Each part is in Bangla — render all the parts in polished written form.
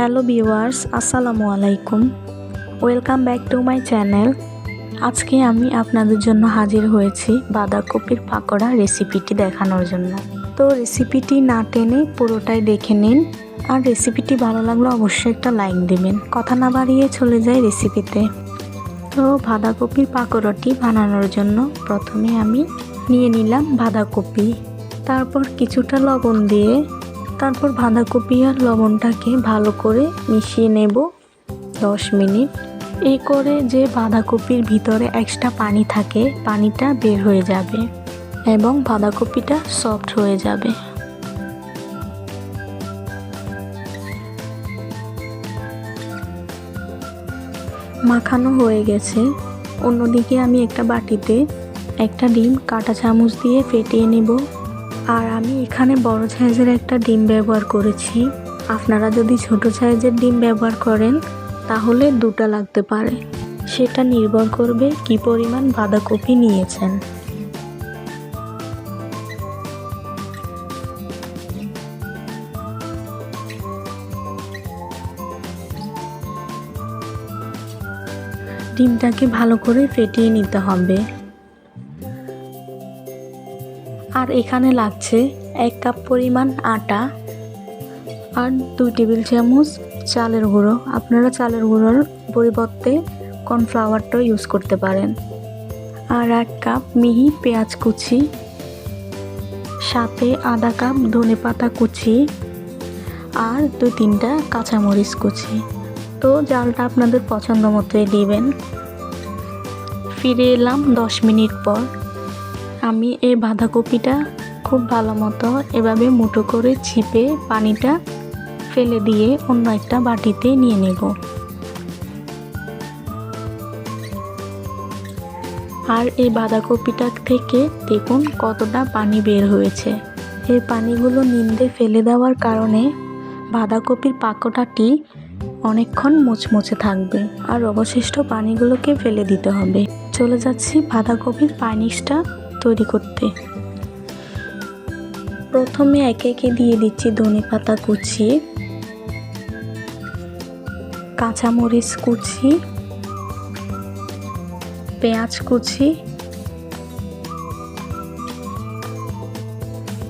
হ্যালো ভিউয়ার্স, আসসালামু আলাইকুম। Welcome back to my channel. আজকে আমি আপনাদের জন্য হাজির হয়েছি বাঁধাকপির পাকোড়া রেসিপিটি দেখানোর জন্য। তো রেসিপিটি না টেনে পুরোটাই দেখে নিন, আর রেসিপিটি ভালো লাগলে অবশ্যই একটা লাইক দিবেন। কথা না বাড়িয়ে চলে যাই রেসিপিতে। তো বাঁধাকপির পাকোড়াটি বানানোর জন্য প্রথমে আমি নিয়ে নিলাম বাঁধাকপি, তারপর কিছুটা লবণ দিয়ে তারপর বাঁধাকপি আর লবণটাকে ভালো করে মিশিয়ে নেব 10 মিনিট। এই করে যে বাঁধাকপির ভিতরে এক্সট্রা পানি থাকে, পানিটা বের হয়ে যাবে এবং বাঁধাকপিটা সফট হয়ে যাবে। মাখানো হয়ে গেছে। অন্যদিকে আমি একটা বাটিতে একটা ডিম কাঁটা চামচ দিয়ে ফেটিয়ে নেব। আর আমি এখানে বড় সাইজের একটা ডিম ব্যবহার করেছি। আপনারা যদি ছোট সাইজের ডিম ব্যবহার করেন তাহলে 2টা লাগতে পারে, সেটা নির্ভর করবে কি পরিমাণ বাঁধাকপি নিয়েছেন। ডিমটাকে ভালো করে ফেটিয়ে নিতে হবে। আর এখানে লাগছে 1 কাপ পরিমাণ আটা আর 2 টেবিল চামচ চালের গুঁড়ো। আপনারা চালের গুঁড়োর পরিবর্তে কর্নফ্লাওয়ারটাও ইউজ করতে পারেন। আর 1 কাপ মিহি পেঁয়াজ কুচি, সাথে আধা কাপ ধনেপাতা কুচি আর 2-3টা কাঁচামরিচ কুচি। তো জালটা আপনাদের পছন্দ মতোই দিবেন। ফিরে এলাম 10 মিনিট পর। আমি এই বাঁধাকপিটা খুব ভালো মতো এভাবে মুঠো করে চিপে পানিটা ফেলে দিয়ে অন্য একটা বাটিতে নিয়ে নেব। আর এই বাঁধাকপিটা থেকে দেখুন কতটা পানি বের হয়েছে। এই পানিগুলো নিন্দে ফেলে দেওয়ার কারণে বাঁধাকপির পাকোড়াটি অনেকক্ষণ মুচমুচে থাকবে। আর অবশিষ্ট পানিগুলোকে ফেলে দিতে হবে। চলে যাচ্ছি বাঁধাকপির পানিটা তৈরি করতে। প্রথমে একে একে দিয়ে দিচ্ছি ধনেপাতা কুচি, কাঁচামরিচ কুচি, পেঁয়াজ কুচি,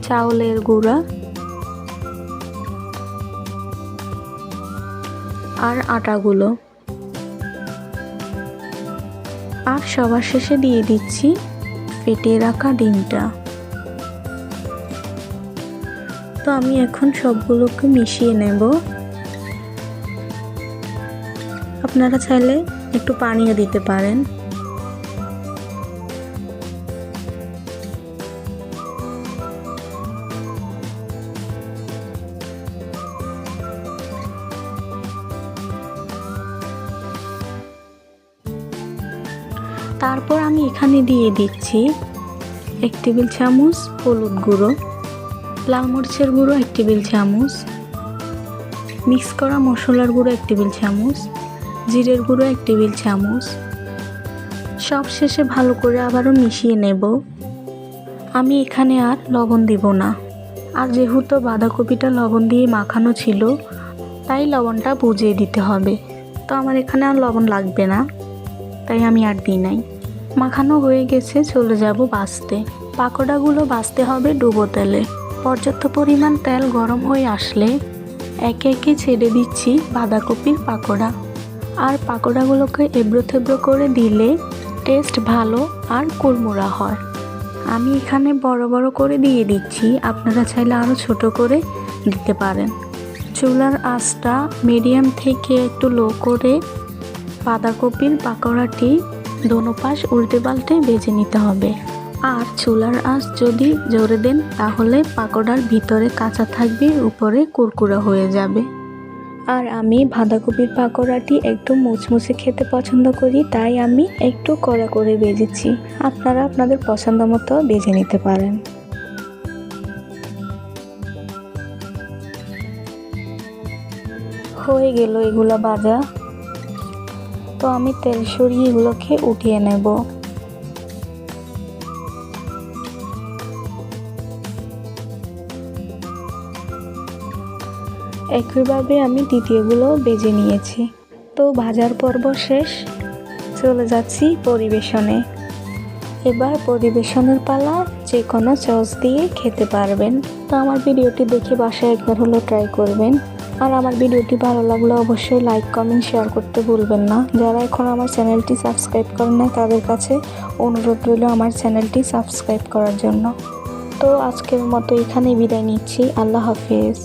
চাউলের গুঁড়া আর আটাগুলো। আর সবার শেষে দিয়ে দিচ্ছি ফেটিয়ে রাখা ডিমটা। তো আমি এখন সবগুলোকে মিশিয়ে নেব। আপনারা চাইলে একটু পানিও দিতে পারেন। তারপর আমি এখানে দিয়ে দিচ্ছি 1 টেবিল চামচ হলুদ গুঁড়ো, লাল মরিচের গুঁড়ো 1 টেবিল চামচ, মিক্স করা মশলার গুঁড়ো 1 টেবিল চামচ, জিরের গুঁড়ো 1 টেবিল চামচ। সব শেষে ভালো করে আবারও মিশিয়ে নেব। আমি এখানে আর লবণ দিব না। আর যেহেতু বাঁধাকপিটা লবণ দিয়ে মাখানো ছিল, তাই লবণটা বুঝিয়ে দিতে হবে। তো আমার এখানে আর লবণ লাগবে না, তাই আমি আর দিই নাই। মাখানো হয়ে গেছে, চলে যাব ভাজতে। পাকোড়াগুলো ভাজতে হবে ডুবো তেলে। পর্যাপ্ত পরিমাণ তেল গরম হয়ে আসলে একে একে ছেড়ে দিচ্ছি বাঁধাকপির পাকোড়া। আর পাকোড়াগুলোকে এবড়ো থেবড়ো করে দিলে টেস্ট ভালো আর কুড়মুড়া হয়। আমি এখানে বড় বড় করে দিয়ে দিচ্ছি, আপনারা চাইলে আরও ছোট করে দিতে পারেন। চুলার আঁচটা মিডিয়াম থেকে একটু লো করে বাঁধাকপির পাকোড়াটি দোনো পাশ উল্টে পাল্টে ভেজে নিতে হবে। আর চুলার আঁচ যদি জোরে দেন তাহলে পাকোড়ার ভিতরে কাঁচা থাকবে, উপরে কুরকুরা হয়ে যাবে। আর আমি বাঁধাকপির পাকোড়াটি একটু মুচমুচে খেতে পছন্দ করি, তাই আমি একটু কড়া করে ভেজেছি। আপনারা আপনাদের পছন্দ মতো ভেজে নিতে পারেন। হয়ে গেল এগুলো ভাজা। তো আমি তেল সরিয়ে এগুলোকে উঠিয়ে নেব। একইভাবে আমি দ্বিতীয়গুলো ভেজে নিয়েছি। তো ভাজার পর্ব শেষ, চলে যাচ্ছি পরিবেশনে। এবার পরিবেশনের পালা, যে কোনো সস দিয়ে খেতে পারবেন। তো আমার ভিডিওটি দেখে বাসায় একবার হলো ট্রাই করবেন। আর আমার ভিডিওটি ভালো লাগলে অবশ্যই লাইক, কমেন্ট, শেয়ার করতে ভুলবেন না। যারা এখন আমার চ্যানেলটি সাবস্ক্রাইব করেন না তাদের কাছে অনুরোধ রইল আমার চ্যানেলটি সাবস্ক্রাইব করার জন্য। তো আজকের মতো এখানেই বিদায় নিচ্ছি। আল্লাহ হাফেজ।